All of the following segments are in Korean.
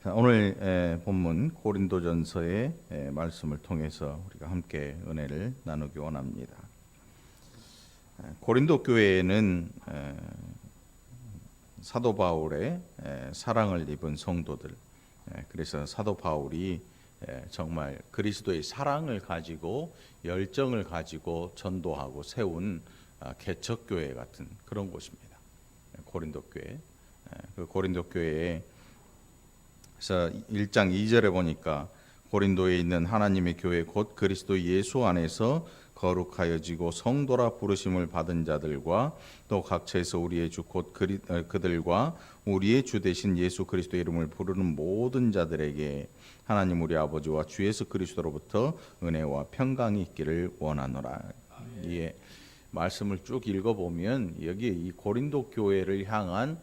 자, 오늘 본문 고린도전서의 말씀을 통해서 우리가 함께 은혜를 나누기 원합니다. 고린도 교회에는 사도 바울의 사랑을 입은 성도들, 그래서 사도 바울이 정말 그리스도의 사랑을 가지고 열정을 가지고 전도하고 세운 개척교회 같은 그런 곳입니다. 고린도 교회. 그 고린도 교회에 그래서 1장 2절에 보니까 고린도에 있는 하나님의 교회 곧 그리스도 예수 안에서 거룩하여지고 성도라 부르심을 받은 자들과 또 각처에서 우리의 주 곧 그들과 우리의 주 되신 예수 그리스도의 이름을 부르는 모든 자들에게 하나님 우리 아버지와 주 예수 그리스도로부터 은혜와 평강이 있기를 원하노라. 이 말씀을 쭉 읽어보면 여기 이 고린도 교회를 향한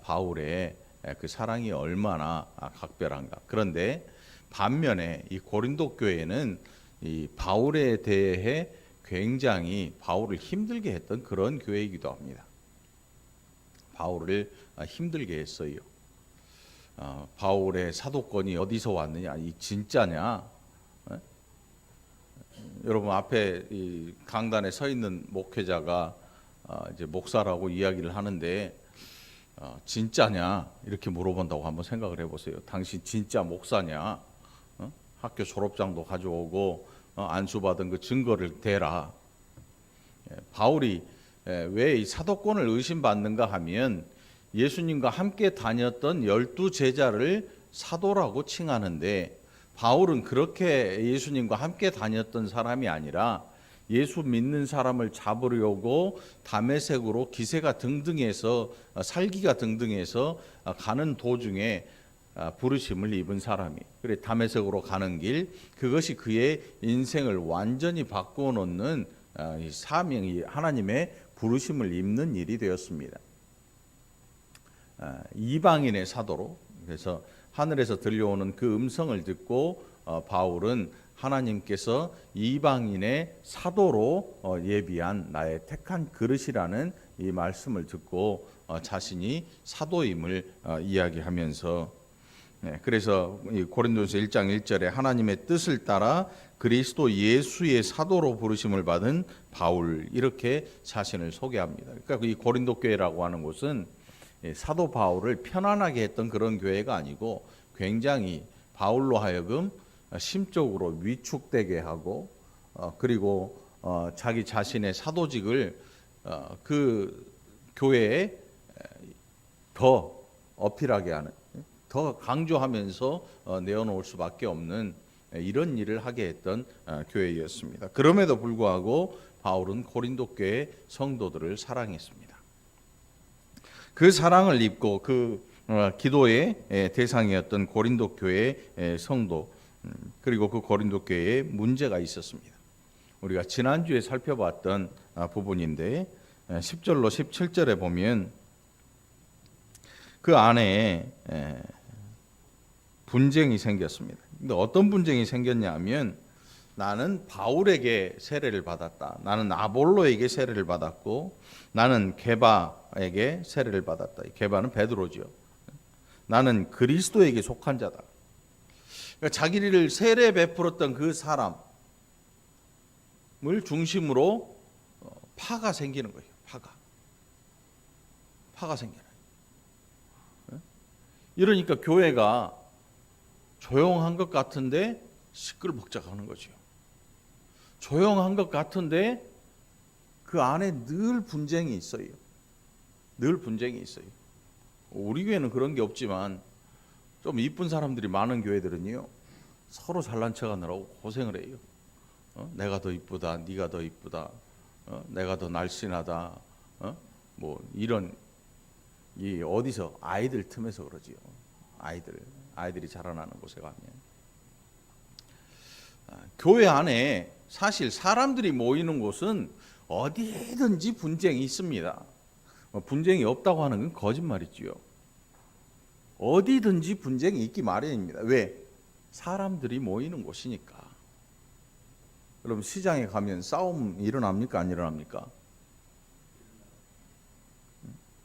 바울의 그 사랑이 얼마나 각별한가. 그런데 반면에 이 고린도 교회는 이 바울에 대해 굉장히 바울을 힘들게 했던 그런 교회이기도 합니다. 바울을 힘들게 했어요. 바울의 사도권이 어디서 왔느냐? 이 진짜냐? 여러분 앞에 이 강단에 서 있는 목회자가 이제 목사라고 이야기를 하는데 진짜냐 이렇게 물어본다고 한번 생각을 해보세요. 당신 진짜 목사냐? 학교 졸업장도 가져오고 안수받은 그 증거를 대라. 바울이 왜 이 사도권을 의심받는가 하면 예수님과 함께 다녔던 12제자를 사도라고 칭하는데 바울은 그렇게 예수님과 함께 다녔던 사람이 아니라 예수 믿는 사람을 잡으려고 다메섹으로 기세가 등등해서 살기가 등등해서 가는 도중에 부르심을 입은 사람이 그래 다메섹으로 가는 길 그것이 그의 인생을 완전히 바꾸어 놓는 사명이 하나님의 부르심을 입는 일이 되었습니다. 이방인의 사도로 그래서 하늘에서 들려오는 그 음성을 듣고 바울은 하나님께서 이방인의 사도로 예비한 나의 택한 그릇이라는 이 말씀을 듣고 자신이 사도임을 이야기하면서 그래서 고린도전서 1장 1절에 하나님의 뜻을 따라 그리스도 예수의 사도로 부르심을 받은 바울 이렇게 자신을 소개합니다. 그러니까 이 고린도 교회라고 하는 곳은 사도 바울을 편안하게 했던 그런 교회가 아니고 굉장히 바울로 하여금 심적으로 위축되게 하고 그리고 자기 자신의 사도직을 그 교회에 더 어필하게 하는 더 강조하면서 내어놓을 수밖에 없는 이런 일을 하게 했던 교회였습니다. 그럼에도 불구하고 바울은 고린도 교회 성도들을 사랑했습니다. 그 사랑을 입고 그 기도의 대상이었던 고린도 교회의 성도 그리고 그 고린도 교회에 문제가 있었습니다. 우리가 지난주에 살펴봤던 부분인데 10절로 17절에 보면 그 안에 분쟁이 생겼습니다. 근데 어떤 분쟁이 생겼냐 하면 나는 바울에게 세례를 받았다. 나는 아볼로에게 세례를 받았고 나는 게바에게 세례를 받았다. 게바는 베드로죠. 나는 그리스도에게 속한 자다. 그러니까 자기를 세례 베풀었던 그 사람을 중심으로 파가 생기는 거예요. 파가 생겨요. 이러니까 교회가 조용한 것 같은데 시끌벅적하는 거죠. 조용한 것 같은데 그 안에 늘 분쟁이 있어요. 우리 교회는 그런 게 없지만 좀 이쁜 사람들이 많은 교회들은요 서로 잘난 척하느라고 고생을 해요. 내가 더 이쁘다, 네가 더 이쁘다, 내가 더 날씬하다, 뭐 이런 이 어디서 아이들 틈에서 그러지요. 아이들이 자라나는 곳에 가면 교회 안에 사실 사람들이 모이는 곳은 어디든지 분쟁이 있습니다. 분쟁이 없다고 하는 건 거짓말이지요. 어디든지 분쟁이 있기 마련입니다. 왜? 사람들이 모이는 곳이니까. 그럼 시장에 가면 싸움 일어납니까? 안 일어납니까?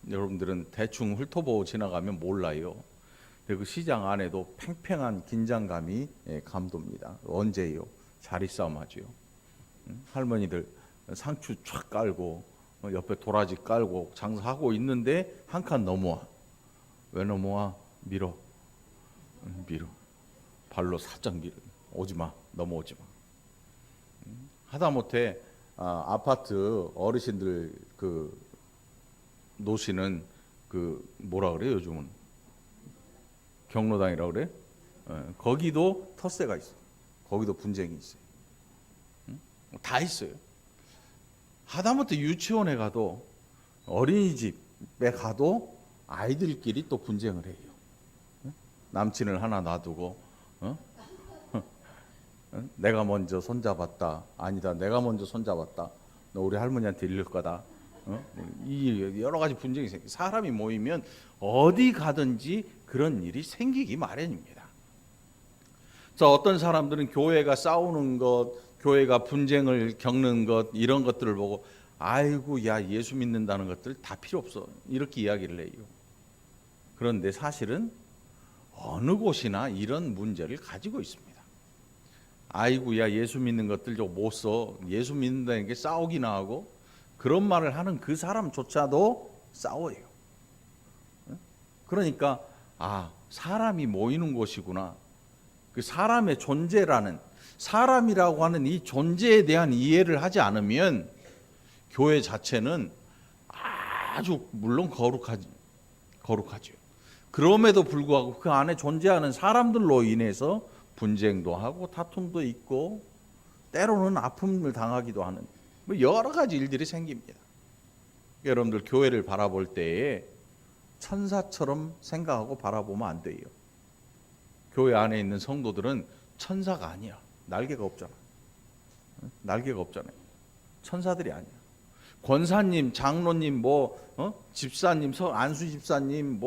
여러분들은 대충 훑어보고 지나가면 몰라요. 그 시장 안에도 팽팽한 긴장감이 감돕니다. 언제요? 자리싸움 하지요. 할머니들 상추 쫙 깔고 옆에 도라지 깔고 장사하고 있는데 한 칸 넘어와. 왜 넘어와? 밀어. 밀어. 발로 살짝 밀어. 오지 마. 넘어오지 마. 하다못해 아파트 어르신들 그 노시는 그 뭐라 그래 요즘은 경로당이라 그래? 거기도 텃세가 있어. 거기도 분쟁이 있어요. 다 있어요. 하다못해 유치원에 가도 어린이집에 가도 아이들끼리 또 분쟁을 해요. 남친을 하나 놔두고 내가 먼저 손잡았다. 아니다. 내가 먼저 손잡았다. 너 우리 할머니한테 일릴 거다. 이 여러 가지 분쟁이 생겨. 사람이 모이면 어디 가든지 그런 일이 생기기 마련입니다. 자, 어떤 사람들은 교회가 싸우는 것, 교회가 분쟁을 겪는 것 이런 것들을 보고 아이고 야 예수 믿는다는 것들 다 필요 없어 이렇게 이야기를 해요. 그런데 사실은 어느 곳이나 이런 문제를 가지고 있습니다. 아이고 야 예수 믿는 것들 좀 못 써. 예수 믿는다는 게 싸우기나 하고 그런 말을 하는 그 사람조차도 싸워요. 그러니까 사람이 모이는 곳이구나. 그 사람의 존재라는 사람이라고 하는 이 존재에 대한 이해를 하지 않으면 교회 자체는 아주 물론 거룩하죠. 그럼에도 불구하고 그 안에 존재하는 사람들로 인해서 분쟁도 하고 다툼도 있고 때로는 아픔을 당하기도 하는 여러 가지 일들이 생깁니다. 여러분들 교회를 바라볼 때에 천사처럼 생각하고 바라보면 안 돼요. 교회 안에 있는 성도들은 천사가 아니야. 날개가 없잖아. 날개가 없잖아요. 천사들이 아니야. 권사님, 장로님, 집사님, 안수 집사님,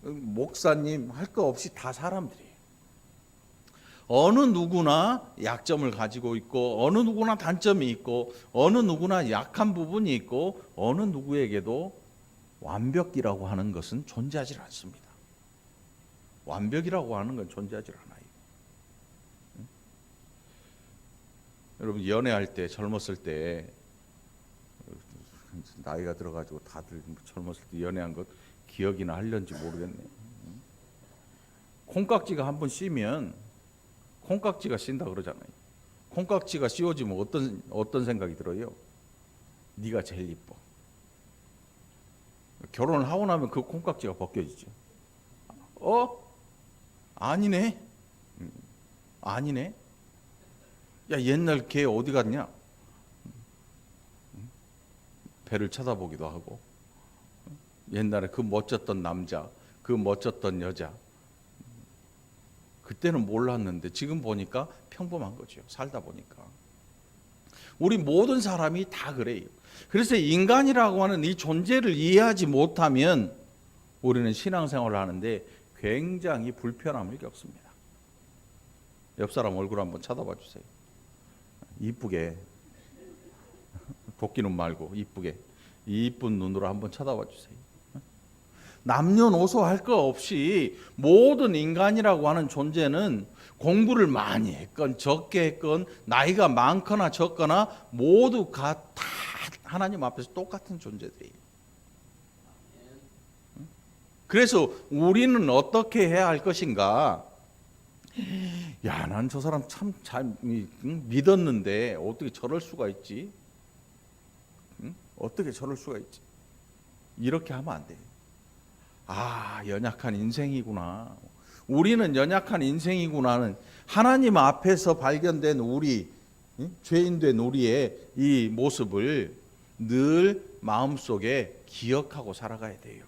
목사님 할 거 없이 다 사람들이에요. 어느 누구나 약점을 가지고 있고 어느 누구나 단점이 있고 어느 누구나 약한 부분이 있고 어느 누구에게도 완벽이라고 하는 것은 존재하지 않습니다. 완벽이라고 하는 건 존재하지 않아요. 여러분 연애할 때 젊었을 때 나이가 들어가지고 다들 젊었을 때 연애한 것 기억이나 하려는지 모르겠네요. 콩깍지가 한번 씌면 콩깍지가 씌인다 그러잖아요. 콩깍지가 씌워지면 어떤 생각이 들어요? 네가 제일 이뻐. 결혼을 하고 나면 그 콩깍지가 벗겨지죠. 아니네. 아니네. 야 옛날 걔 어디 갔냐? 배를 쳐다보기도 하고 옛날에 그 멋졌던 남자, 그 멋졌던 여자 그때는 몰랐는데 지금 보니까 평범한 거죠. 살다 보니까. 우리 모든 사람이 다 그래요. 그래서 인간이라고 하는 이 존재를 이해하지 못하면 우리는 신앙생활을 하는데 굉장히 불편함을 겪습니다. 옆 사람 얼굴 한번 쳐다봐 주세요. 이쁘게 도끼눈 말고 이쁘게 이쁜 눈으로 한번 쳐다봐 주세요. 남녀노소 할 거 없이 모든 인간이라고 하는 존재는 공부를 많이 했건 적게 했건 나이가 많거나 적거나 모두가 다 하나님 앞에서 똑같은 존재들이에요. 그래서 우리는 어떻게 해야 할 것인가? 야, 난 저 사람 참 잘 믿었는데 어떻게 저럴 수가 있지? 어떻게 저럴 수가 있지? 이렇게 하면 안 돼요. 연약한 인생이구나. 우리는 연약한 인생이구나는 하나님 앞에서 발견된 우리, 죄인된 우리의 이 모습을 늘 마음속에 기억하고 살아가야 돼요.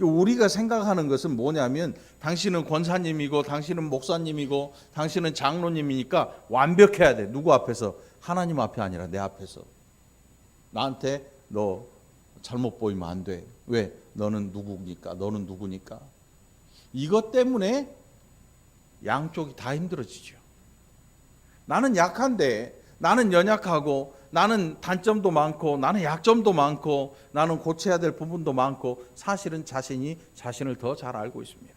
우리가 생각하는 것은 뭐냐면 당신은 권사님이고 당신은 목사님이고 당신은 장로님이니까 완벽해야 돼. 누구 앞에서? 하나님 앞이 아니라 내 앞에서. 나한테 너 잘못 보이면 안 돼. 왜? 너는 누구니까? 너는 누구니까? 이것 때문에 양쪽이 다 힘들어지죠. 나는 약한데, 나는 연약하고, 나는 단점도 많고, 나는 약점도 많고, 나는 고쳐야 될 부분도 많고, 사실은 자신이 자신을 더 잘 알고 있습니다.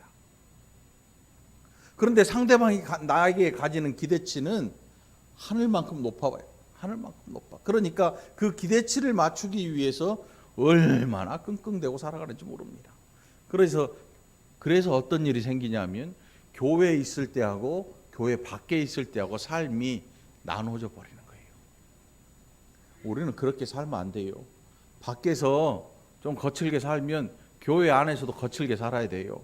그런데 상대방이 나에게 가지는 기대치는 하늘만큼 높아요. 하늘만큼 높아. 그러니까 그 기대치를 맞추기 위해서 얼마나 끙끙대고 살아가는지 모릅니다. 그래서 어떤 일이 생기냐면 교회에 있을 때하고 교회 밖에 있을 때하고 삶이 나눠져 버리는 거예요. 우리는 그렇게 살면 안 돼요. 밖에서 좀 거칠게 살면 교회 안에서도 거칠게 살아야 돼요.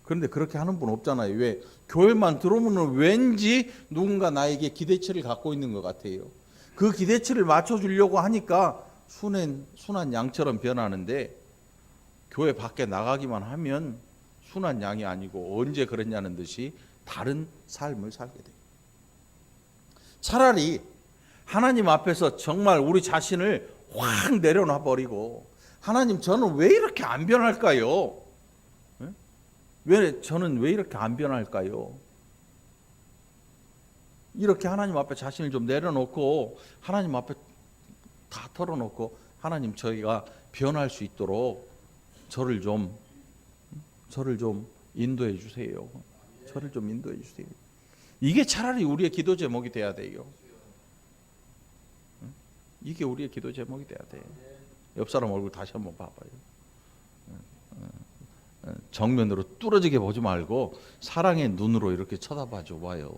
그런데 그렇게 하는 분 없잖아요. 왜? 교회만 들어오면 왠지 누군가 나에게 기대치를 갖고 있는 것 같아요. 그 기대치를 맞춰주려고 하니까 순한 양처럼 변하는데 교회 밖에 나가기만 하면 순한 양이 아니고 언제 그랬냐는 듯이 다른 삶을 살게 돼요. 차라리 하나님 앞에서 정말 우리 자신을 확 내려놔 버리고 하나님 저는 왜 이렇게 안 변할까요? 저는 왜 이렇게 안 변할까요? 이렇게 하나님 앞에 자신을 좀 내려놓고 하나님 앞에 다 털어놓고 하나님 저희가 변할 수 있도록 저를 좀 인도해 주세요. 저를 좀 인도해 주세요. 이게 차라리 우리의 기도 제목이 돼야 돼요. 이게 우리의 기도 제목이 돼야 돼요. 옆 사람 얼굴 다시 한번 봐봐요. 정면으로 뚫어지게 보지 말고 사랑의 눈으로 이렇게 쳐다봐 줘 봐요.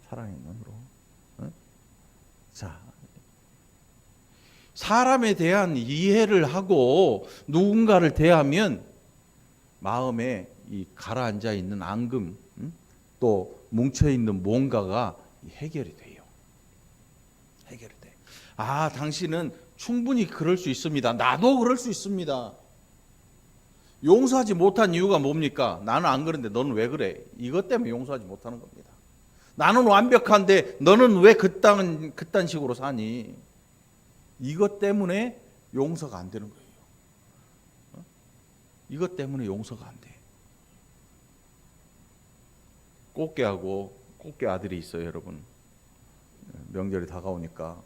사랑의 눈으로. 자, 사람에 대한 이해를 하고 누군가를 대하면 마음에 이 가라앉아 있는 앙금, 또 뭉쳐 있는 뭔가가 해결이 돼요. 해결이 돼. 아, 당신은 충분히 그럴 수 있습니다. 나도 그럴 수 있습니다. 용서하지 못한 이유가 뭡니까? 나는 안 그런데 너는 왜 그래? 이것 때문에 용서하지 못하는 겁니다. 나는 완벽한데 너는 왜 그딴 식으로 사니? 이것 때문에 용서가 안 되는 거예요. 이것 때문에 용서가 안 돼. 꽃게하고 꽃게 아들이 있어요, 여러분. 명절이 다가오니까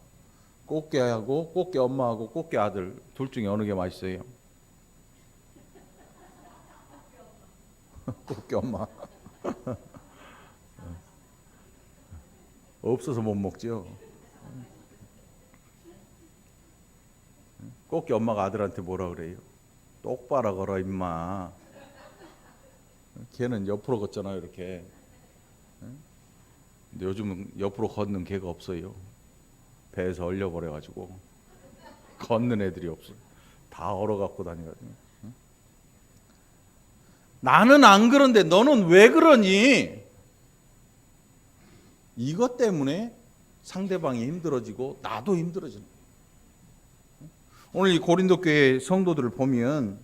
꽃게하고 꽃게 엄마하고 꽃게 아들 둘 중에 어느 게 맛있어요? 꽃게 엄마. 없어서 못 먹죠. 꽃게 엄마가 아들한테 뭐라 그래요? 똑바로 걸어 임마. 걔는 옆으로 걷잖아요, 이렇게. 근데 요즘은 옆으로 걷는 개가 없어요. 배에서 얼려버려가지고 걷는 애들이 없어요. 다 얼어갖고 다니거든요. 나는 안 그런데 너는 왜 그러니? 이것 때문에 상대방이 힘들어지고 나도 힘들어지는 거예요. 오늘 이 고린도 교회 성도들을 보면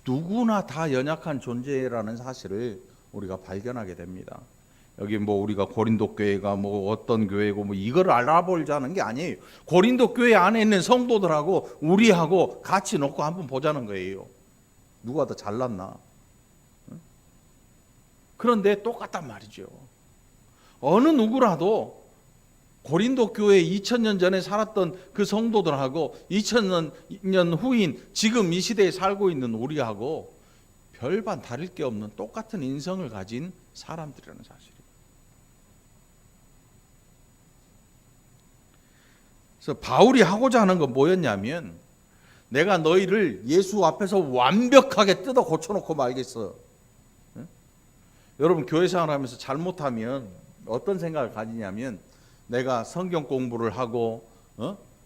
누구나 다 연약한 존재라는 사실을 우리가 발견하게 됩니다. 여기 뭐 우리가 고린도 교회가 뭐 어떤 교회고 뭐 이걸 알아보자는 게 아니에요. 고린도 교회 안에 있는 성도들하고 우리하고 같이 놓고 한번 보자는 거예요. 누가 더 잘났나? 그런데 똑같단 말이죠. 어느 누구라도 고린도 교회 2000년 전에 살았던 그 성도들하고 2000년 후인 지금 이 시대에 살고 있는 우리하고 별반 다를 게 없는 똑같은 인성을 가진 사람들이라는 사실이에요. 그래서 바울이 하고자 하는 건 뭐였냐면 내가 너희를 예수 앞에서 완벽하게 뜯어 고쳐놓고 말겠어. 여러분 교회 생활하면서 잘못하면 어떤 생각을 가지냐면 내가 성경 공부를 하고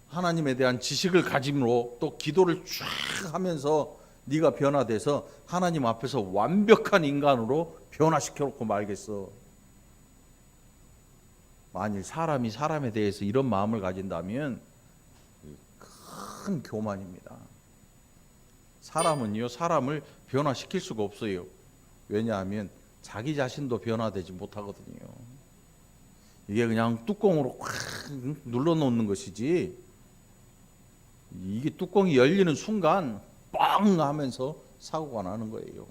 하나님에 대한 지식을 가짐으로 또 기도를 쫙 하면서 네가 변화돼서 하나님 앞에서 완벽한 인간으로 변화시켜 놓고 말겠어. 만일 사람이 사람에 대해서 이런 마음을 가진다면 큰 교만입니다. 사람은요, 사람을 변화시킬 수가 없어요. 왜냐하면 자기 자신도 변화되지 못하거든요. 이게 그냥 뚜껑으로 꽉 눌러놓는 것이지 이게 뚜껑이 열리는 순간 뻥 하면서 사고가 나는 거예요.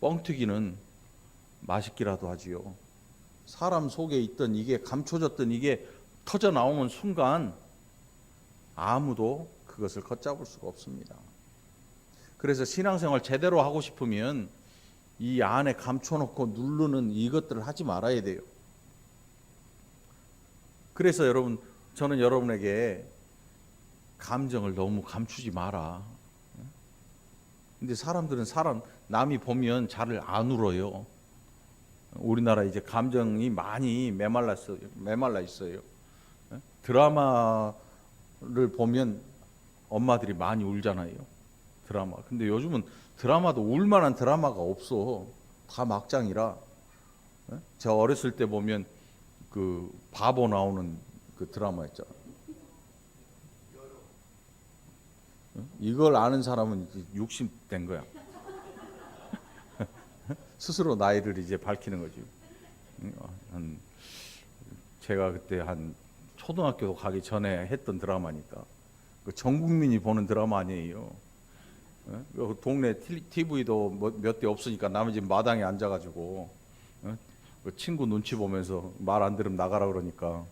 뻥튀기는 맛있기라도 하지요. 사람 속에 있던 이게 감춰졌던 이게 터져 나오는 순간 아무도 그것을 걷잡을 수가 없습니다. 그래서 신앙생활 제대로 하고 싶으면 이 안에 감춰놓고 누르는 이것들을 하지 말아야 돼요. 그래서 여러분, 저는 여러분에게 감정을 너무 감추지 마라. 근데 사람들은 남이 보면 잘 안 울어요. 우리나라 이제 감정이 많이 메말라 있어요. 드라마를 보면 엄마들이 많이 울잖아요. 드라마. 근데 요즘은 드라마도 울만한 드라마가 없어. 다 막장이라. 저 어렸을 때 보면 그 바보 나오는 그 드라마 있잖아. 이걸 아는 사람은 60 된 거야. 스스로 나이를 이제 밝히는 거지. 제가 그때 한 초등학교 가기 전에 했던 드라마니까. 그 전 국민이 보는 드라마 아니에요. 동네 TV도 몇 대 없으니까 남의 집 마당에 앉아가지고 그 친구 눈치 보면서 말 안 들으면 나가라 그러니까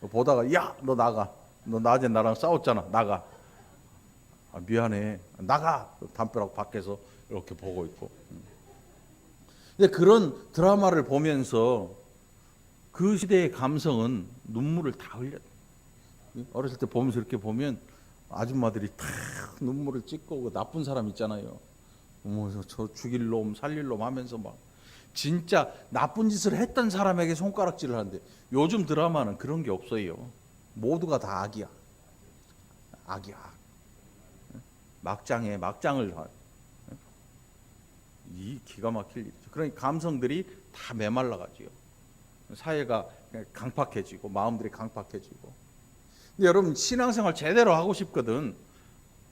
보다가 야, 너 나가. 너 낮에 나랑 싸웠잖아. 나가. 아, 미안해. 나가. 담벼락 밖에서 이렇게 보고 있고. 근데 그런 드라마를 보면서 그 시대의 감성은 눈물을 다 흘려. 어렸을 때 보면서 이렇게 보면 아줌마들이 다 눈물을 찍고 나쁜 사람 있잖아요. 저 죽일 놈 살릴 놈 하면서 막 진짜 나쁜 짓을 했던 사람에게 손가락질을 하는데 요즘 드라마는 그런 게 없어요. 모두가 다 악이야. 악이야. 막장에 막장을 하. 이 기가 막힐 일이죠. 그러니까 감성들이 다 메말라가지요. 사회가 강팍해지고 마음들이 강팍해지고. 근데 여러분 신앙생활 제대로 하고 싶거든.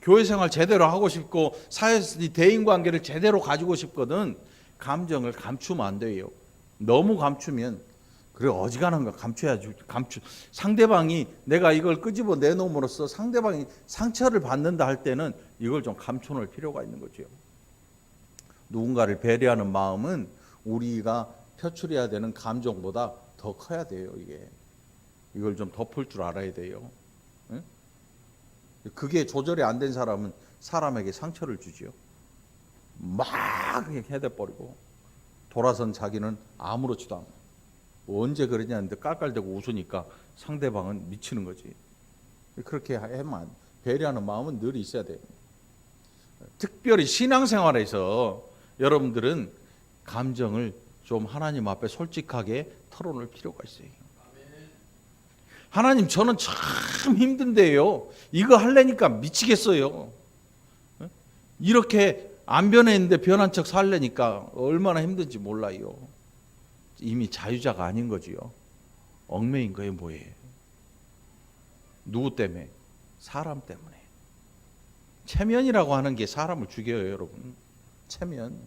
교회생활 제대로 하고 싶고 사회에서 대인관계를 제대로 가지고 싶거든. 감정을 감추면 안 돼요. 너무 감추면 그래 어지간한 거 감춰야지. 상대방이 내가 이걸 끄집어 내놓음으로써 상대방이 상처를 받는다 할 때는 이걸 좀 감춰놓을 필요가 있는 거죠. 누군가를 배려하는 마음은 우리가 표출해야 되는 감정보다 더 커야 돼요. 이걸 좀 덮을 줄 알아야 돼요. 그게 조절이 안 된 사람은 사람에게 상처를 주지요. 막 해대버리고 돌아선 자기는 아무렇지도 않고 언제 그러냐는데 깔깔대고 웃으니까 상대방은 미치는 거지. 그렇게 해만 배려하는 마음은 늘 있어야 돼요. 특별히 신앙생활에서 여러분들은 감정을 좀 하나님 앞에 솔직하게 털어놓을 필요가 있어요. 하나님, 저는 참 힘든데요. 이거 하려니까 미치겠어요. 이렇게 안 변했는데 변한 척 살려니까 얼마나 힘든지 몰라요. 이미 자유자가 아닌 거지요. 얽매인 거예요. 뭐예요? 누구 때문에? 사람 때문에. 체면이라고 하는 게 사람을 죽여요, 여러분. 체면.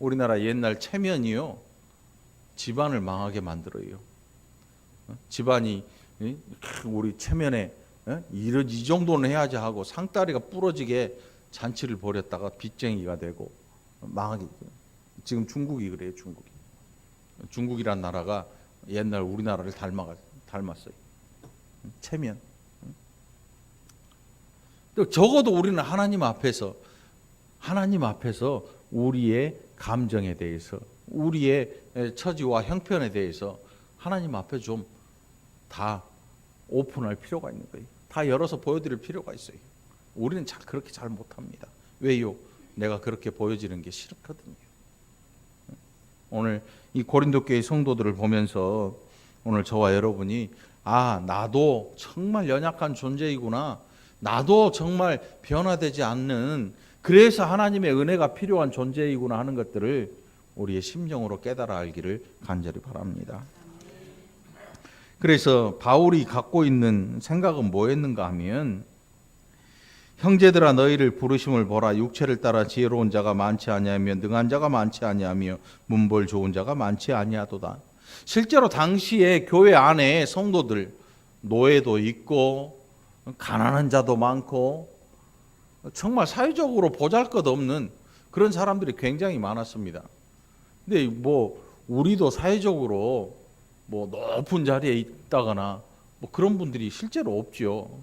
우리나라 옛날 체면이요, 집안을 망하게 만들어요. 집안이 우리 체면에 이 정도는 해야지 하고 상다리가 부러지게 잔치를 벌였다가 빚쟁이가 되고 망하게 돼요. 지금 중국이 그래요. 중국이란 나라가 옛날 우리나라를 닮았어요. 체면. 적어도 우리는 하나님 앞에서 우리의 감정에 대해서, 우리의 처지와 형편에 대해서 하나님 앞에 좀 다 오픈할 필요가 있는 거예요. 다 열어서 보여드릴 필요가 있어요. 우리는 그렇게 잘 못합니다. 왜요? 내가 그렇게 보여지는 게 싫거든요. 오늘 이 고린도 교회 성도들을 보면서 오늘 저와 여러분이 나도 정말 연약한 존재이구나. 나도 정말 변화되지 않는, 그래서 하나님의 은혜가 필요한 존재이구나 하는 것들을 우리의 심령으로 깨달아 알기를 간절히 바랍니다. 그래서 바울이 갖고 있는 생각은 뭐였는가 하면, 형제들아 너희를 부르심을 보라. 육체를 따라 지혜로운 자가 많지 아니하며 능한 자가 많지 아니하며 문벌 좋은 자가 많지 아니하도다. 실제로 당시에 교회 안에 성도들, 노예도 있고 가난한 자도 많고 정말 사회적으로 보잘것없는 그런 사람들이 굉장히 많았습니다. 근데 우리도 사회적으로 높은 자리에 있다거나 그런 분들이 실제로 없죠.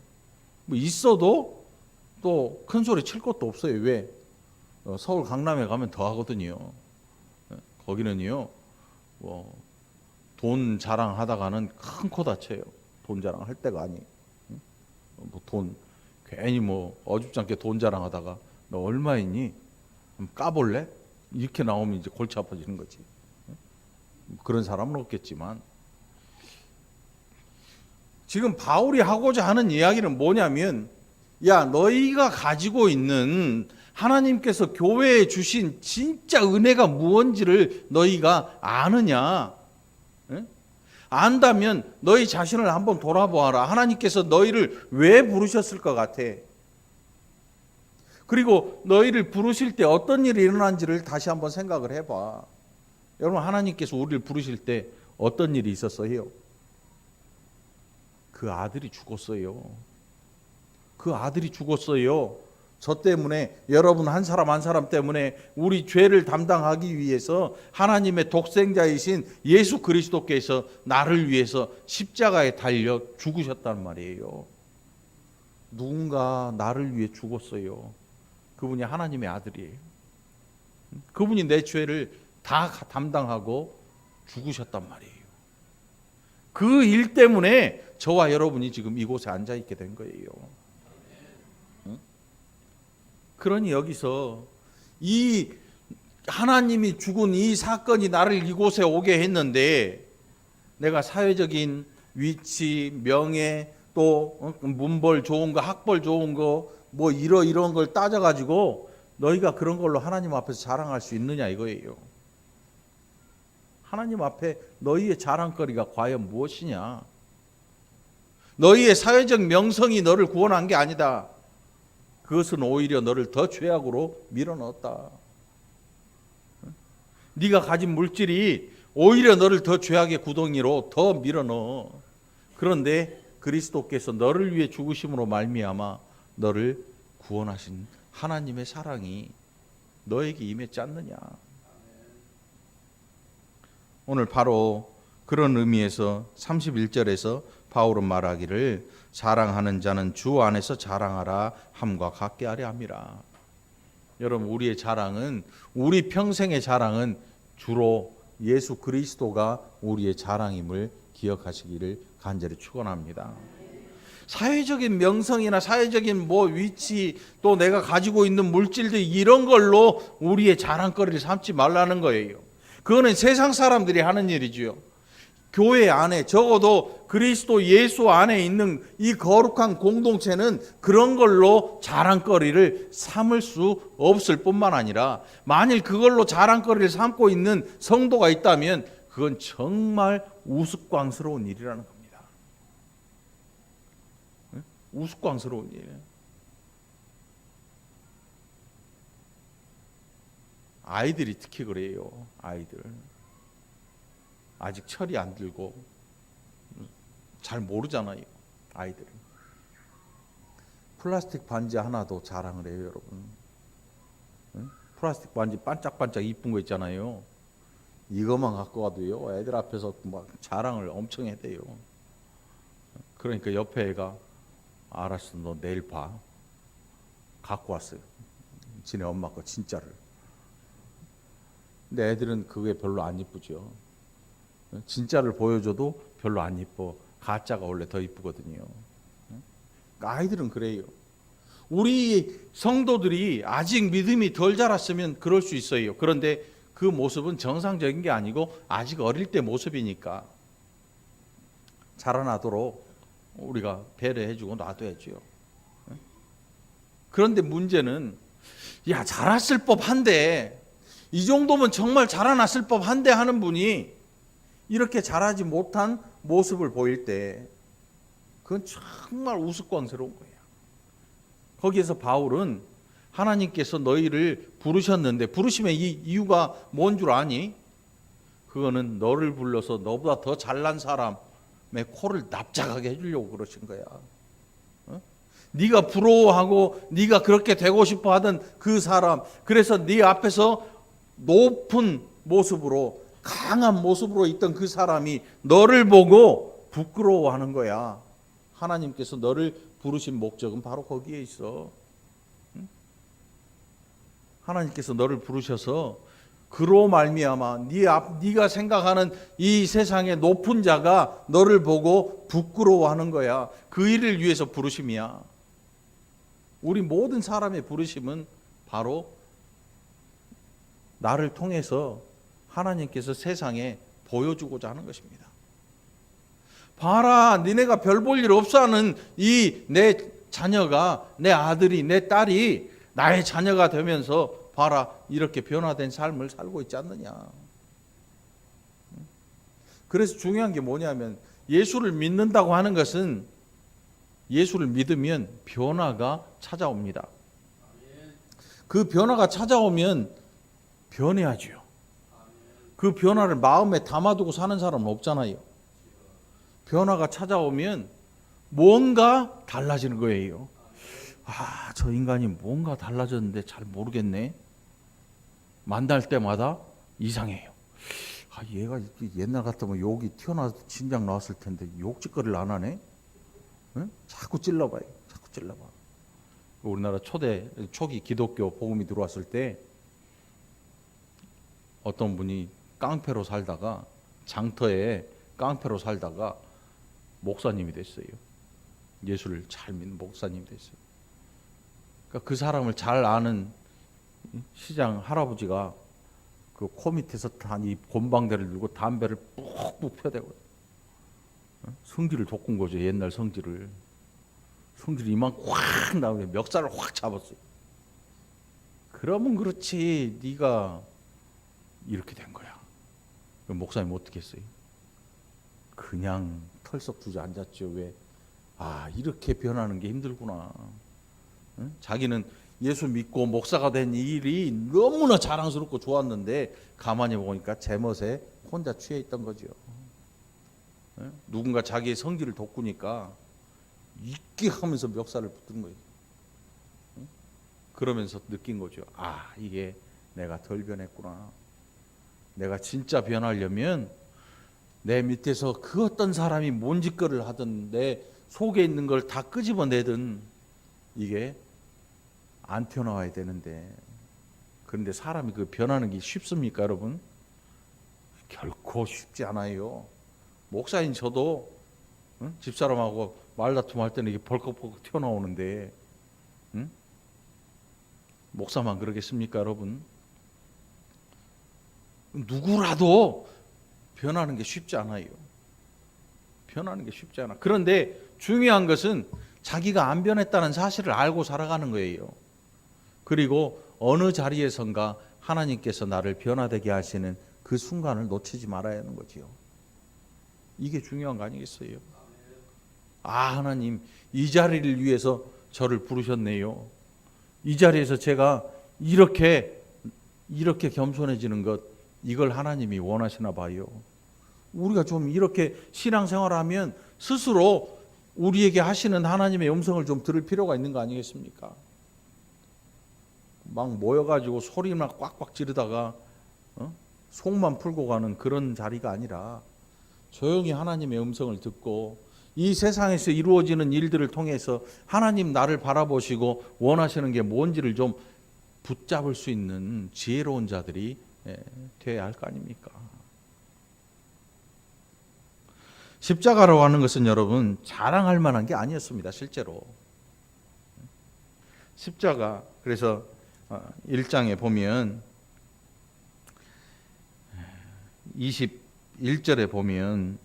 있어도 또 큰 소리 칠 것도 없어요. 왜? 서울 강남에 가면 더 하거든요. 거기는요, 돈 자랑하다가는 큰 코 다쳐요. 돈 자랑할 때가 아니에요. 돈 괜히 어줍지 않게 돈 자랑하다가 너 얼마 있니? 까볼래? 이렇게 나오면 이제 골치 아파지는 거지. 그런 사람은 없겠지만 지금 바울이 하고자 하는 이야기는 뭐냐면, 야, 너희가 가지고 있는 하나님께서 교회에 주신 진짜 은혜가 무엇인지를 너희가 아느냐? 안다면 너희 자신을 한번 돌아보아라. 하나님께서 너희를 왜 부르셨을 것 같아? 그리고 너희를 부르실 때 어떤 일이 일어난지를 다시 한번 생각을 해봐. 여러분, 하나님께서 우리를 부르실 때 어떤 일이 있었어요? 그 아들이 죽었어요. 그 아들이 죽었어요. 저 때문에, 여러분 한 사람 한 사람 때문에 우리 죄를 담당하기 위해서 하나님의 독생자이신 예수 그리스도께서 나를 위해서 십자가에 달려 죽으셨단 말이에요. 누군가 나를 위해 죽었어요. 그분이 하나님의 아들이에요. 그분이 내 죄를 다 담당하고 죽으셨단 말이에요. 그 일 때문에 저와 여러분이 지금 이곳에 앉아 있게 된 거예요. 그러니 여기서 이 하나님이 죽은 이 사건이 나를 이곳에 오게 했는데, 내가 사회적인 위치, 명예, 또 문벌 좋은 거, 학벌 좋은 거, 이런 걸 따져가지고 너희가 그런 걸로 하나님 앞에서 자랑할 수 있느냐 이거예요. 하나님 앞에 너희의 자랑거리가 과연 무엇이냐? 너희의 사회적 명성이 너를 구원한 게 아니다. 그것은 오히려 너를 더 죄악으로 밀어넣었다. 네가 가진 물질이 오히려 너를 더 죄악의 구덩이로 더 밀어넣어. 그런데 그리스도께서 너를 위해 죽으심으로 말미암아 너를 구원하신 하나님의 사랑이 너에게 임했지 않느냐. 오늘 바로 그런 의미에서 31절에서 바울은 말하기를 자랑하는 자는 주 안에서 자랑하라 함과 같게 하려 함이라. 여러분, 우리의 자랑은, 우리 평생의 자랑은 주로 예수 그리스도가 우리의 자랑임을 기억하시기를 간절히 축원합니다. 사회적인 명성이나 사회적인 위치, 또 내가 가지고 있는 물질들, 이런 걸로 우리의 자랑거리를 삼지 말라는 거예요. 그거는 세상 사람들이 하는 일이지요. 교회 안에, 적어도 그리스도 예수 안에 있는 이 거룩한 공동체는 그런 걸로 자랑거리를 삼을 수 없을 뿐만 아니라, 만일 그걸로 자랑거리를 삼고 있는 성도가 있다면 그건 정말 우스꽝스러운 일이라는 겁니다. 우스꽝스러운 일이에요. 아이들이 특히 그래요. 아이들 아직 철이 안 들고 잘 모르잖아요. 아이들은 플라스틱 반지 하나도 자랑을 해요. 여러분, 플라스틱 반지 반짝반짝 이쁜 거 있잖아요. 이것만 갖고 가도요, 애들 앞에서 막 자랑을 엄청 해대요. 그러니까 옆에 애가 알았어, 너 내일 봐, 갖고 왔어요, 지네 엄마 거 진짜를. 근데 애들은 그게 별로 안 이쁘죠. 진짜를 보여줘도 별로 안 이뻐. 가짜가 원래 더 이쁘거든요. 아이들은 그래요. 우리 성도들이 아직 믿음이 덜 자랐으면 그럴 수 있어요. 그런데 그 모습은 정상적인 게 아니고 아직 어릴 때 모습이니까 자라나도록 우리가 배려해주고 놔둬야죠. 그런데 문제는, 야, 자랐을 법한데, 이 정도면 정말 자라났을 법한데 하는 분이 이렇게 자라지 못한 모습을 보일 때, 그건 정말 우스꽝스러운 거예요. 거기에서 바울은 하나님께서 너희를 부르셨는데, 부르심의 이유가 뭔 줄 아니? 그거는 너를 불러서 너보다 더 잘난 사람의 코를 납작하게 해주려고 그러신 거야. 네가 부러워하고 네가 그렇게 되고 싶어 하던 그 사람, 그래서 네 앞에서 높은 모습으로, 강한 모습으로 있던 그 사람이 너를 보고 부끄러워하는 거야. 하나님께서 너를 부르신 목적은 바로 거기에 있어. 하나님께서 너를 부르셔서 그로 말미암아 네가 생각하는 이 세상의 높은 자가 너를 보고 부끄러워하는 거야. 그 일을 위해서 부르심이야. 우리 모든 사람의 부르심은 바로 나를 통해서 하나님께서 세상에 보여주고자 하는 것입니다. 봐라, 니네가 별 볼 일 없어 하는 이 내 자녀가, 내 아들이, 내 딸이 나의 자녀가 되면서 봐라, 이렇게 변화된 삶을 살고 있지 않느냐. 그래서 중요한 게 뭐냐면, 예수를 믿는다고 하는 것은 예수를 믿으면 변화가 찾아옵니다. 그 변화가 찾아오면 변해야죠. 그 변화를 마음에 담아두고 사는 사람은 없잖아요. 변화가 찾아오면 뭔가 달라지는 거예요. 아, 저 인간이 뭔가 달라졌는데 잘 모르겠네. 만날 때마다 이상해요. 아, 얘가 옛날 같으면 욕이 튀어나와서 진작 나왔을 텐데 욕짓거리를 안 하네. 응? 자꾸 찔러봐요. 자꾸 찔러봐. 우리나라 초기 기독교 복음이 들어왔을 때 어떤 분이 깡패로 살다가, 장터에 깡패로 살다가 목사님이 됐어요. 예수를 잘 믿는 목사님이 됐어요. 그러니까 그 사람을 잘 아는 시장 할아버지가 그 코 밑에서 이 곰방대를 들고 담배를 뿍뿍 펴대고 성질을 돋군 거죠. 옛날 성질을 이만 확 나오게 멱살을 확 잡았어요. 그러면 그렇지, 네가 이렇게 된 거야. 목사님 어떻게 했어요? 그냥 털썩 주저앉았죠. 왜? 아, 이렇게 변하는 게 힘들구나. 응? 자기는 예수 믿고 목사가 된 일이 너무나 자랑스럽고 좋았는데 가만히 보니까 제멋에 혼자 취해 있던 거죠. 응? 누군가 자기의 성질을 돋구니까 있게 하면서 멱살을 붙은 거예요. 응? 그러면서 느낀 거죠. 아, 이게 내가 덜 변했구나. 내가 진짜 변하려면 내 밑에서 그 어떤 사람이 뭔 짓거리를 하든 내 속에 있는 걸 다 끄집어내든 이게 안 튀어나와야 되는데, 그런데 사람이 그 변하는 게 쉽습니까, 여러분? 결코 쉽지 않아요. 목사인 저도 집사람하고 말다툼할 때는 이게 벌컥벌컥 튀어나오는데 목사만 그러겠습니까, 여러분? 누구라도 변하는 게 쉽지 않아요. 변하는 게 쉽지 않아. 그런데 중요한 것은 자기가 안 변했다는 사실을 알고 살아가는 거예요. 그리고 어느 자리에선가 하나님께서 나를 변화되게 하시는 그 순간을 놓치지 말아야 하는 거지요. 이게 중요한 거 아니겠어요? 아, 하나님 이 자리를 위해서 저를 부르셨네요. 이 자리에서 제가 이렇게 겸손해지는 것, 이걸 하나님이 원하시나 봐요. 우리가 좀 이렇게 신앙생활하면 스스로 우리에게 하시는 하나님의 음성을 좀 들을 필요가 있는 거 아니겠습니까? 막 모여가지고 소리만 꽉꽉 지르다가 속만 풀고 가는 그런 자리가 아니라 조용히 하나님의 음성을 듣고 이 세상에서 이루어지는 일들을 통해서 하나님 나를 바라보시고 원하시는 게 뭔지를 좀 붙잡을 수 있는 지혜로운 자들이 되어야 할 거 아닙니까? 십자가라고 하는 것은 여러분 자랑할 만한 게 아니었습니다. 실제로 십자가, 그래서 1장에 보면 21절에 보면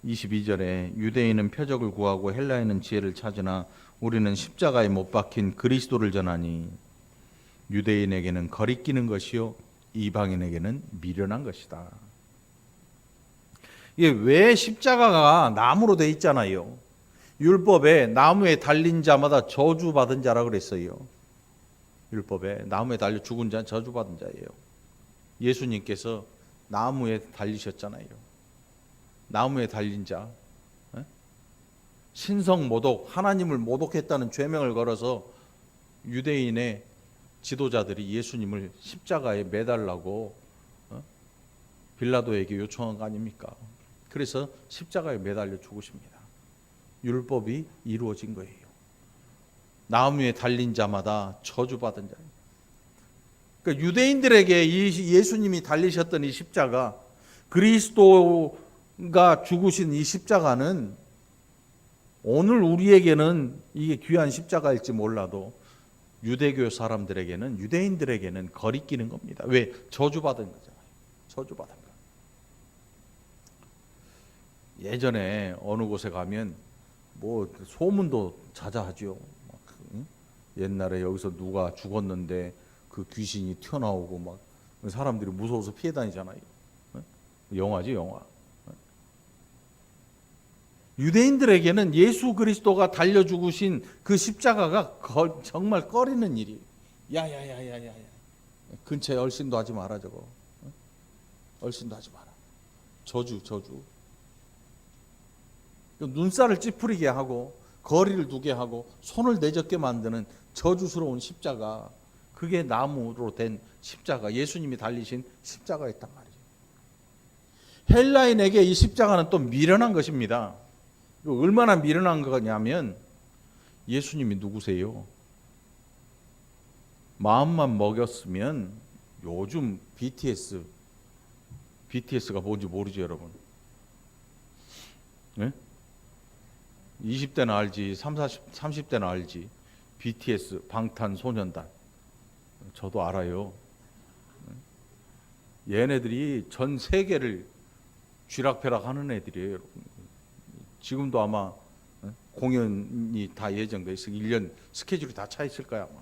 22절에 유대인은 표적을 구하고 헬라인은 지혜를 찾으나 우리는 십자가에 못 박힌 그리스도를 전하니 유대인에게는 거리끼는 것이요 이방인에게는 미련한 것이다. 이게 왜 십자가가 나무로 돼 있잖아요. 율법에 나무에 달린 자마다 저주받은 자라 그랬어요. 율법에 나무에 달려 죽은 자 저주받은 자예요. 예수님께서 나무에 달리셨잖아요. 나무에 달린 자, 신성 모독, 하나님을 모독했다는 죄명을 걸어서 유대인의 지도자들이 예수님을 십자가에 매달라고 빌라도에게 요청한 거 아닙니까? 그래서 십자가에 매달려 죽으십니다. 율법이 이루어진 거예요. 나무에 달린 자마다 저주받은 자예요. 그러니까 유대인들에게 이 예수님이 달리셨던 이 십자가, 그리스도가 죽으신 이 십자가는 오늘 우리에게는 이게 귀한 십자가일지 몰라도 유대교 사람들에게는, 유대인들에게는 거리끼는 겁니다. 왜? 저주받은 거잖아요. 저주받은 거. 예전에 어느 곳에 가면 뭐 소문도 자자하죠. 옛날에 여기서 누가 죽었는데 그 귀신이 튀어나오고 막 사람들이 무서워서 피해 다니잖아요. 영화지, 영화. 유대인들에게는 예수 그리스도가 달려 죽으신 그 십자가가 정말 꺼리는 일이에요. 야야야야야, 근처에 얼씬도 하지 마라 저거. 얼씬도 하지 마라. 저주. 눈살을 찌푸리게 하고 거리를 두게 하고 손을 내젓게 만드는 저주스러운 십자가, 그게 나무로 된 십자가, 예수님이 달리신 십자가였단 말이에요. 헬라인에게 이 십자가는 또 미련한 것입니다. 얼마나 미련한 거냐면, 예수님이 누구세요? 마음만 먹였으면, 요즘 BTS가 뭔지 모르죠 여러분? 네? 20대는 알지, 30대는 알지. BTS, 방탄소년단. 저도 알아요. 얘네들이 전 세계를 쥐락펴락 하는 애들이에요, 여러분. 지금도 아마 공연이 다 예정돼 있어. 1년 스케줄이 다 차 있을 거야, 아마.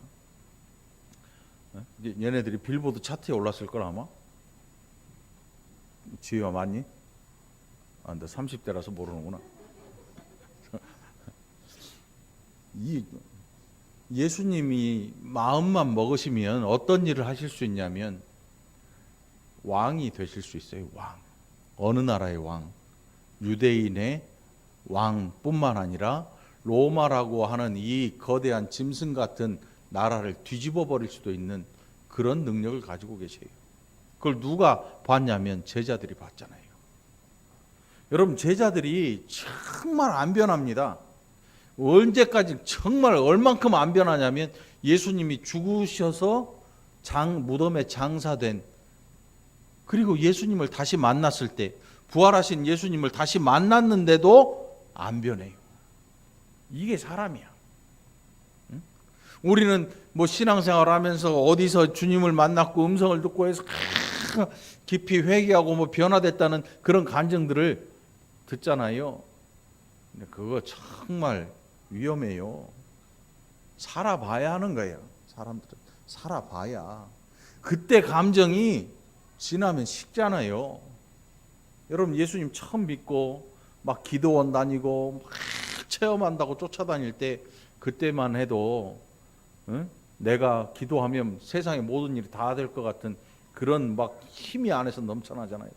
얘네들이 빌보드 차트에 올랐을 거라, 아마. 지혜가 맞니? 아, 너 30대라서 모르는구나. 예수님이 마음만 먹으시면 어떤 일을 하실 수 있냐면 왕이 되실 수 있어요. 왕. 어느 나라의 왕? 유대인의 왕뿐만 아니라 로마라고 하는 이 거대한 짐승 같은 나라를 뒤집어 버릴 수도 있는 그런 능력을 가지고 계세요. 그걸 누가 봤냐면 제자들이 봤잖아요. 여러분, 제자들이 정말 안 변합니다. 언제까지, 정말 얼만큼 안 변하냐면, 예수님이 죽으셔서 무덤에 장사된, 그리고 예수님을 다시 만났을 때, 부활하신 예수님을 다시 만났는데도 안 변해요. 이게 사람이야. 응? 우리는 뭐 신앙생활 하면서 어디서 주님을 만났고 음성을 듣고 해서 깊이 회개하고 뭐 변화됐다는 그런 간증들을 듣잖아요. 근데 그거 정말 위험해요. 살아봐야 하는 거예요. 사람들은 살아봐야. 그때 감정이 지나면 식잖아요. 여러분, 예수님 처음 믿고 막 기도원 다니고 막 체험한다고 쫓아다닐 때, 그때만 해도 내가 기도하면 세상의 모든 일이 다 될 것 같은 그런 막 힘이 안에서 넘쳐나잖아요.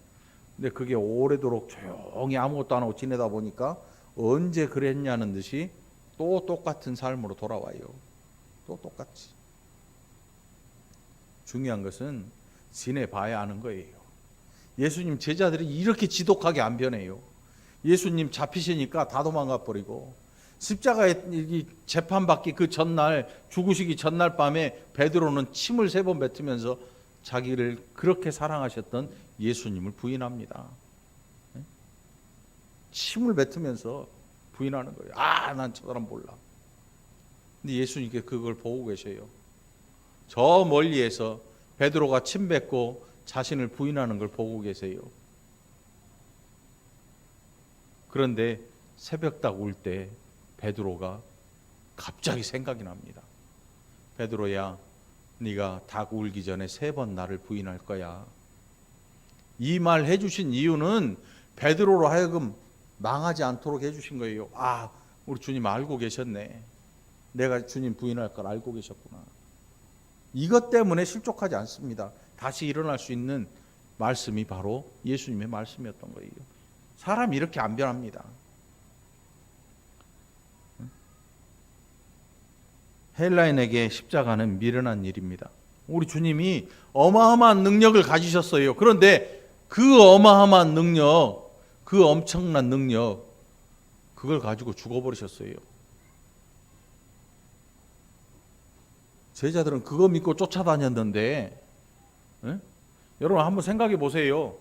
근데 그게 오래도록 조용히 아무것도 안 하고 지내다 보니까 언제 그랬냐는 듯이 또 똑같은 삶으로 돌아와요. 또 똑같이. 중요한 것은 지내봐야 하는 거예요. 예수님 제자들이 이렇게 지독하게 안 변해요. 예수님 잡히시니까 다 도망가 버리고, 십자가에 재판받기 그 전날, 죽으시기 전날 밤에 베드로는 침을 3번 뱉으면서 자기를 그렇게 사랑하셨던 예수님을 부인합니다. 침을 뱉으면서 부인하는 거예요. 아, 난 저 사람 몰라. 근데 예수님께 그걸 보고 계셔요. 저 멀리에서 베드로가 침 뱉고 자신을 부인하는 걸 보고 계세요. 그런데 새벽딱 울 때 베드로가 갑자기 생각이 납니다. 베드로야, 네가 닭 울기 전에 3번 나를 부인할 거야. 이 말 해주신 이유는 베드로로 하여금 망하지 않도록 해주신 거예요. 아, 우리 주님 알고 계셨네. 내가 주님 부인할 걸 알고 계셨구나. 이것 때문에 실족하지 않습니다. 다시 일어날 수 있는 말씀이 바로 예수님의 말씀이었던 거예요. 사람이 이렇게 안 변합니다. 헬라인에게 십자가는 미련한 일입니다. 우리 주님이 어마어마한 능력을 가지셨어요. 그런데 그 어마어마한 능력, 그 엄청난 능력, 그걸 가지고 죽어버리셨어요. 제자들은 그거 믿고 쫓아다녔는데 예? 여러분 한번 생각해 보세요.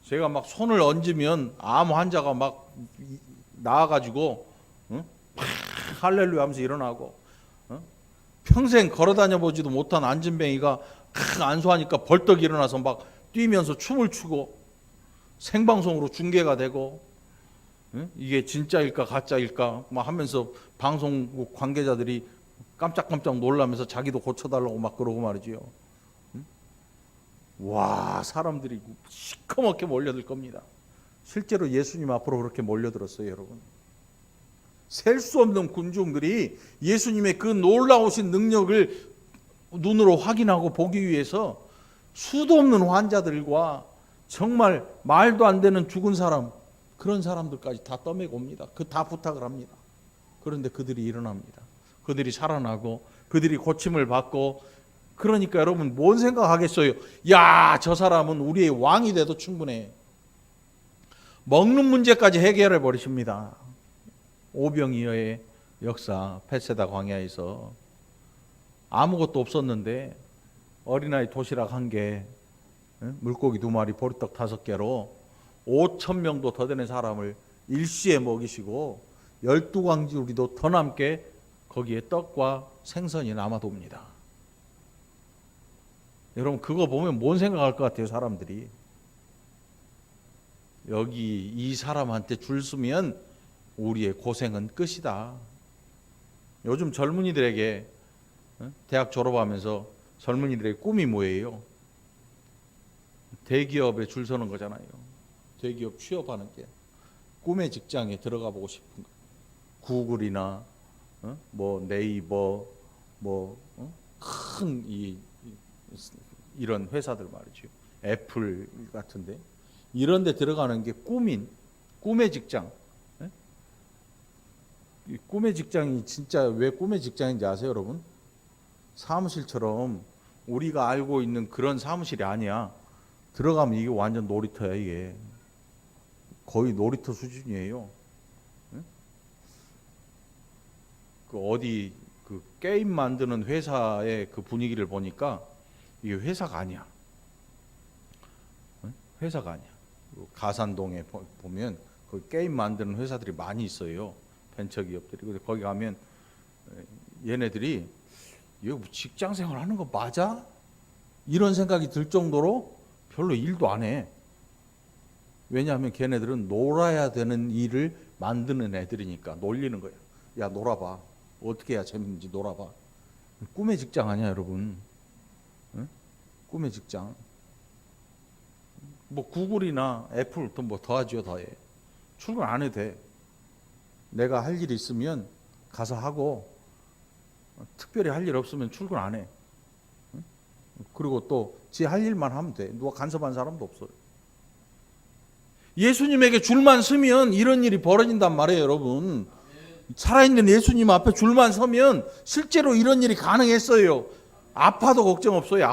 제가 막 손을 얹으면 암 환자가 막 나와가지고 할렐루야 하면서 일어나고, 평생 걸어다녀 보지도 못한 안진뱅이가 안수하니까 벌떡 일어나서 막 뛰면서 춤을 추고 생방송으로 중계가 되고, 이게 진짜일까 가짜일까 막 하면서 방송국 관계자들이 깜짝깜짝 놀라면서 자기도 고쳐달라고 막 그러고 말이지요. 와, 사람들이 시커멓게 몰려들 겁니다. 실제로 예수님 앞으로 그렇게 몰려들었어요, 여러분. 셀 수 없는 군중들이 예수님의 그 놀라우신 능력을 눈으로 확인하고 보기 위해서 수도 없는 환자들과 정말 말도 안 되는 죽은 사람, 그런 사람들까지 다 떠매고 옵니다. 그 다 부탁을 합니다. 그런데 그들이 일어납니다. 그들이 살아나고 그들이 고침을 받고, 그러니까 여러분 뭔 생각하겠어요? 야, 저 사람은 우리의 왕이 돼도 충분해. 먹는 문제까지 해결해 버리십니다. 오병이어의 역사, 벳세다 광야에서 아무것도 없었는데 어린아이 도시락 1개, 물고기 2마리, 보리떡 5개로 5,000명도 더 되는 사람을 일시에 먹이시고 12광주리도 더 남게 거기에 떡과 생선이 남아돕니다. 여러분 그거 보면 뭔 생각할 것 같아요, 사람들이? 여기 이 사람한테 줄 서면 우리의 고생은 끝이다. 요즘 젊은이들에게, 대학 졸업하면서 젊은이들의 꿈이 뭐예요? 대기업에 줄 서는 거잖아요. 대기업 취업하는 게 꿈의 직장에 들어가 보고 싶은 거. 구글이나 뭐 네이버, 뭐 큰 이런 회사들 말이죠. 애플 같은데 이런 데 들어가는 게 꿈의 직장. 이 꿈의 직장이 진짜 왜 꿈의 직장인지 아세요, 여러분? 사무실처럼 우리가 알고 있는 그런 사무실이 아니야. 들어가면 이게 완전 놀이터야. 이게 거의 놀이터 수준이에요. 그 어디 그 게임 만드는 회사의 그 분위기를 보니까 이게 회사가 아니야. 회사가 아니야. 가산동에 보면 그 게임 만드는 회사들이 많이 있어요. 벤처기업들이. 근데 거기 가면 얘네들이 이거 직장 생활 하는 거 맞아? 이런 생각이 들 정도로 별로 일도 안 해. 왜냐하면 걔네들은 놀아야 되는 일을 만드는 애들이니까 놀리는 거야. 야, 놀아봐. 어떻게 해야 재밌는지 놀아봐. 꿈의 직장 아니야, 여러분. 응? 꿈의 직장. 뭐 구글이나 애플 또 뭐 더하죠, 더해. 출근 안 해도 돼. 내가 할 일이 있으면 가서 하고, 특별히 할 일 없으면 출근 안 해. 그리고 또 지 할 일만 하면 돼. 누가 간섭한 사람도 없어요. 예수님에게 줄만 서면 이런 일이 벌어진단 말이에요, 여러분. 살아있는 예수님 앞에 줄만 서면 실제로 이런 일이 가능했어요. 아파도 걱정 없어요.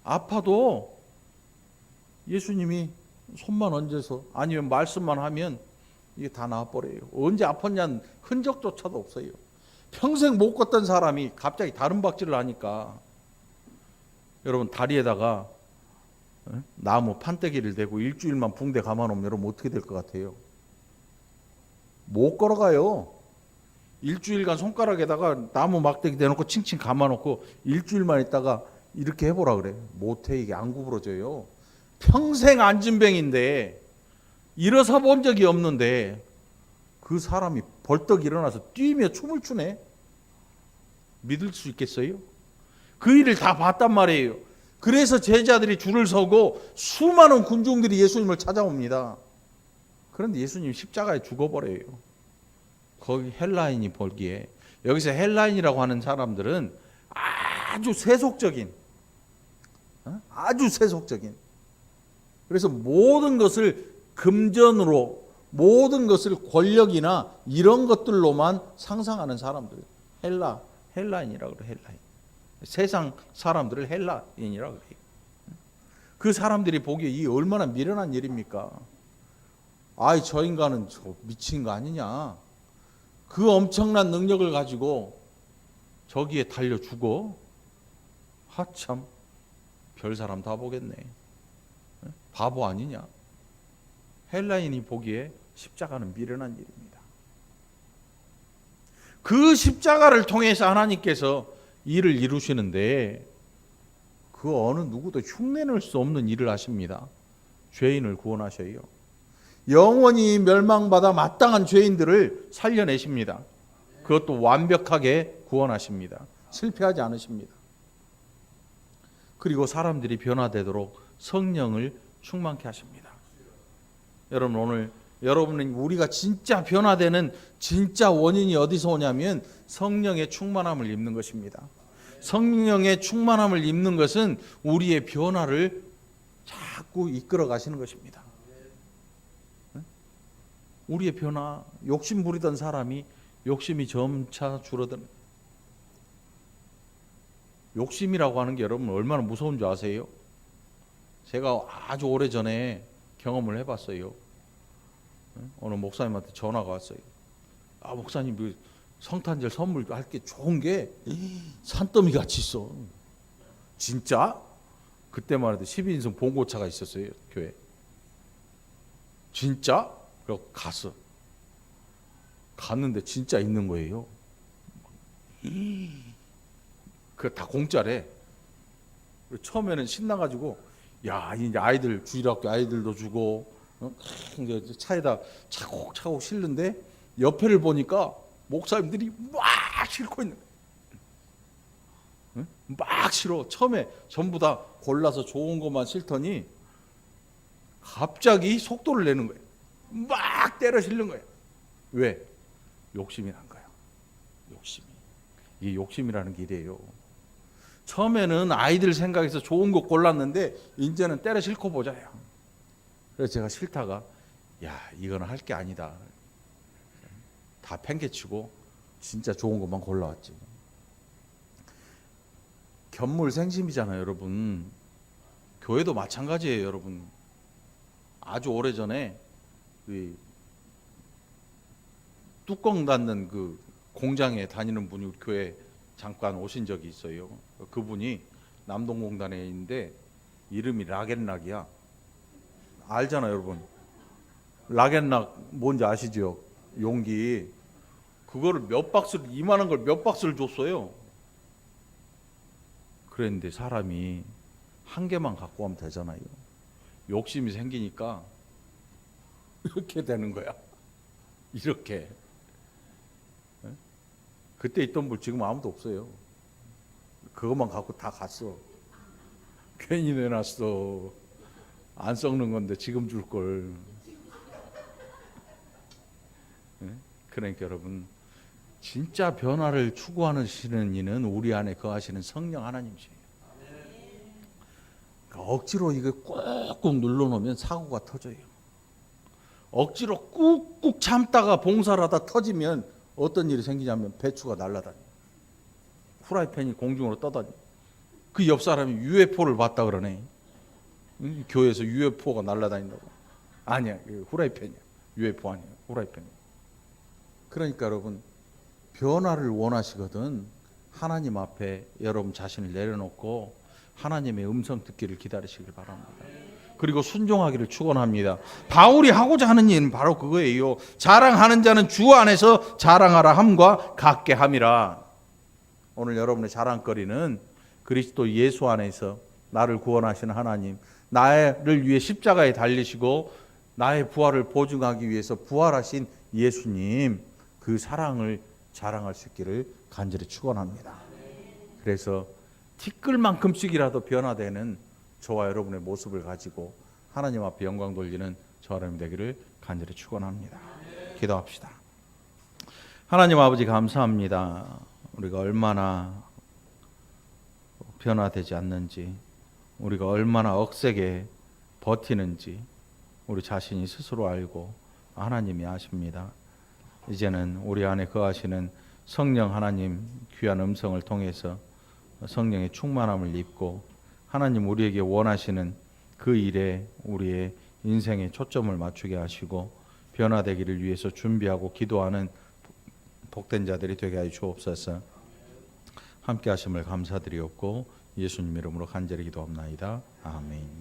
아파도 예수님이 손만 얹어서 아니면 말씀만 하면 이게 다 나아버려요. 언제 아팠냐는 흔적조차도 없어요. 평생 못 걷던 사람이 갑자기 다른 박질을 하니까, 여러분 다리에다가 나무 판때기를 대고 일주일만 붕대 감아놓으면 여러분 어떻게 될 것 같아요? 못 걸어가요. 일주일간 손가락에다가 나무 막대기 대놓고 칭칭 감아놓고 일주일만 있다가 이렇게 해보라 그래. 못해. 이게 안 구부러져요. 평생 안진뱅인데 일어서 본 적이 없는데 그 사람이 벌떡 일어나서 뛰며 춤을 추네. 믿을 수 있겠어요? 그 일을 다 봤단 말이에요. 그래서 제자들이 줄을 서고 수많은 군중들이 예수님을 찾아옵니다. 그런데 예수님이 십자가에 죽어버려요. 거기 헬라인이 보기에, 여기서 헬라인이라고 하는 사람들은 아주 세속적인, 그래서 모든 것을 금전으로, 모든 것을 권력이나 이런 것들로만 상상하는 사람들, 헬라인이라고 그래요. 헬라인. 세상 사람들을 헬라인이라고 그래요. 그 사람들이 보기에 이 얼마나 미련한 일입니까? 아이, 저 인간은 저 미친 거 아니냐? 그 엄청난 능력을 가지고 저기에 달려 죽어? 하참, 별 사람 다 보겠네. 바보 아니냐? 헬라인이 보기에 십자가는 미련한 일입니다. 그 십자가를 통해서 하나님께서 일을 이루시는데 그 어느 누구도 흉내낼 수 없는 일을 하십니다. 죄인을 구원하셔요. 영원히 멸망받아 마땅한 죄인들을 살려내십니다. 그것도 완벽하게 구원하십니다. 실패하지 않으십니다. 그리고 사람들이 변화되도록 성령을 충만케 하십니다. 여러분, 오늘 여러분은 우리가 진짜 변화되는 진짜 원인이 어디서 오냐면 성령의 충만함을 입는 것입니다. 성령의 충만함을 입는 것은 우리의 변화를 자꾸 이끌어 가시는 것입니다. 우리의 변화, 욕심 부리던 사람이 욕심이 점차 줄어드는, 욕심이라고 하는 게 여러분 얼마나 무서운 줄 아세요? 제가 아주 오래전에 경험을 해봤어요. 어느 목사님한테 전화가 왔어요. 아, 목사님, 성탄절 선물 할 게 좋은 게 산더미 같이 있어. 진짜? 그때만 해도 12인승 봉고차가 있었어요, 교회. 진짜? 그래서 갔는데 진짜 있는 거예요. 그거 다 공짜래. 처음에는 신나가지고, 야, 이제 아이들, 주일학교 아이들도 주고, 이제 차에다 차곡차곡 실는데 옆에를 보니까 목사님들이 막 싣고 있는 거예요. 막 실어. 처음에 전부 다 골라서 좋은 것만 실더니 갑자기 속도를 내는 거예요. 막 때려 실는 거예요. 왜? 욕심이 난 거예요. 욕심이. 이게 욕심이라는 게 이래요. 처음에는 아이들 생각해서 좋은 거 골랐는데 이제는 때려 싣고 보자요. 그래서 제가 싫다가, 야, 이거는 할 게 아니다. 다 팽개치고 진짜 좋은 것만 골라왔지. 견물생심이잖아요, 여러분. 교회도 마찬가지예요, 여러분. 아주 오래전에 뚜껑 닫는 그 공장에 다니는 분이 우리 교회 잠깐 오신 적이 있어요. 그분이 남동공단에 있는데 이름이 락앤락이야. 알잖아요, 여러분. 락앤락 뭔지 아시죠? 용기. 그거를 몇 박스를, 이만한 걸 몇 박스를 줬어요. 그랬는데 사람이 한 개만 갖고 가면 되잖아요. 욕심이 생기니까 이렇게 되는 거야. 이렇게. 그때 있던 분 지금 아무도 없어요. 그것만 갖고 다 갔어. 괜히 내놨어. 안 썩는 건데 지금 줄 걸. 그러니까 여러분, 진짜 변화를 추구하시는 이는 우리 안에 거하시는 성령 하나님이세요. 그러니까 억지로 이거 꾹꾹 눌러놓으면 사고가 터져요. 억지로 꾹꾹 참다가 봉사를 하다 터지면 어떤 일이 생기냐면 배추가 날아다녀요. 후라이팬이 공중으로 떠다녀요. 그 옆 사람이 UFO를 봤다 그러네. 교회에서 UFO가 날아다닌다고. 아니야, 후라이팬이야. UFO 아니야, 후라이팬이야. 그러니까 여러분, 변화를 원하시거든 하나님 앞에 여러분 자신을 내려놓고 하나님의 음성 듣기를 기다리시길 바랍니다. 그리고 순종하기를 축원합니다. 바울이 하고자 하는 일은 바로 그거예요. 자랑하는 자는 주 안에서 자랑하라 함과 같게 함이라. 오늘 여러분의 자랑거리는 그리스도 예수 안에서 나를 구원하시는 하나님, 나를 위해 십자가에 달리시고 나의 부활을 보증하기 위해서 부활하신 예수님, 그 사랑을 자랑할 수 있기를 간절히 축원합니다. 그래서 티끌만큼씩이라도 변화되는 저와 여러분의 모습을 가지고 하나님 앞에 영광 돌리는 저와 여러분 되기를 간절히 축원합니다. 기도합시다. 하나님 아버지, 감사합니다. 우리가 얼마나 변화되지 않는지, 우리가 얼마나 억세게 버티는지 우리 자신이 스스로 알고 하나님이 아십니다. 이제는 우리 안에 거하시는 성령 하나님 귀한 음성을 통해서 성령의 충만함을 입고 하나님 우리에게 원하시는 그 일에 우리의 인생에 초점을 맞추게 하시고 변화되기를 위해서 준비하고 기도하는 복된 자들이 되게 하여 주옵소서. 함께 하심을 감사드리옵고 예수님 이름으로 간절히 기도합나이다. 아멘.